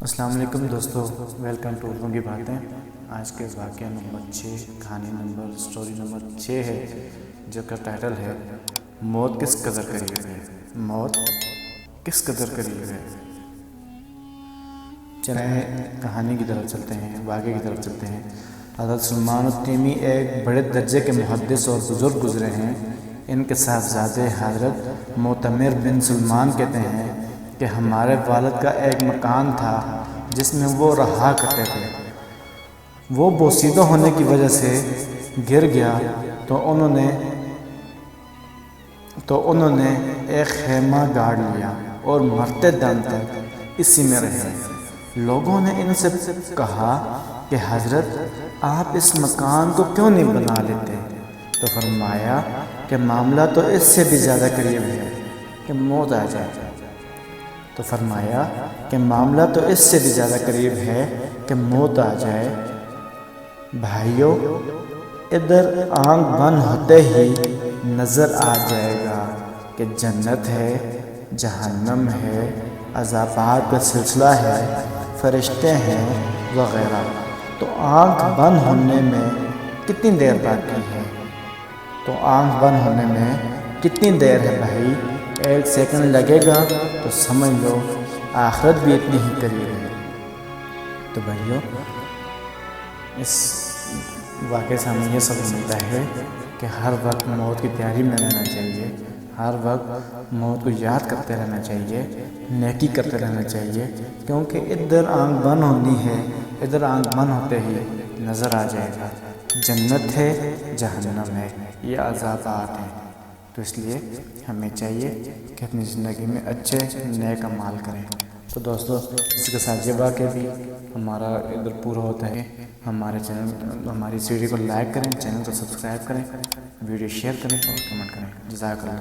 السلام علیکم دوستو، ویلکم ٹو اردو کی باتیں۔ آج کے واقعہ نمبر 6، کہانی نمبر سٹوری نمبر 6 ہے، جو کا ٹائٹل ہے موت کس قدر قریب ہے۔ موت کس قدر قریب ہے۔ چلیں کہانی کی طرف چلتے ہیں، واقعے کی طرف چلتے ہیں۔ حضرت سلمان التیمی ایک بڑے درجے کے محدث اور بزرگ گزرے ہیں۔ ان کے صاحبزادے حضرت معتمر بن سلمان کہتے ہیں کہ ہمارے والد کا ایک مکان تھا جس میں وہ رہا کرتے تھے۔ وہ بوسیدہ ہونے کی وجہ سے گر گیا تو انہوں نے ایک خیمہ گاڑ لیا اور مرتے دم تک اسی میں رہے۔ لوگوں نے ان سے کہا کہ حضرت آپ اس مکان کو کیوں نہیں بنا لیتے؟ تو فرمایا کہ معاملہ تو اس سے بھی زیادہ قریب ہے کہ موت آ جائے۔ بھائیو، ادھر آنکھ بند ہوتے ہی نظر آ جائے گا کہ جنت ہے، جہنم ہے، عذابات کا سلسلہ ہے، فرشتے ہیں وغیرہ۔ تو آنکھ بند ہونے میں کتنی دیر باقی ہے؟ کتنی دیر ہے بھائی؟ 1 سیکنڈ لگے گا تو سمجھ لو آخرت بھی اتنی ہی قریب ہے۔ تو بھائیو، اس واقعے سے ہمیں یہ سبق ملتا ہے کہ ہر وقت موت کی تیاری میں رہنا چاہیے، ہر وقت موت کو یاد کرتے رہنا چاہیے، نیکی کرتے رہنا چاہیے، کیونکہ ادھر آنکھ بند ہونی ہے، ادھر آنکھ بند ہوتے ہی نظر آ جائے گا جنت ہے، جہنم ہے، یہ عذابات ہیں۔ تو اس لیے ہمیں چاہیے کہ اپنی زندگی میں اچھے نیک اعمال کریں۔ تو دوستو، اس کے ساتھ یہ واقعہ بھی ہمارا ادھر پورا ہوتا ہے۔ ہماری ویڈیو کو لائک کریں، چینل کو سبسکرائب کریں، ویڈیو شیئر کریں اور کمنٹ کریں۔ جزاک اللہ۔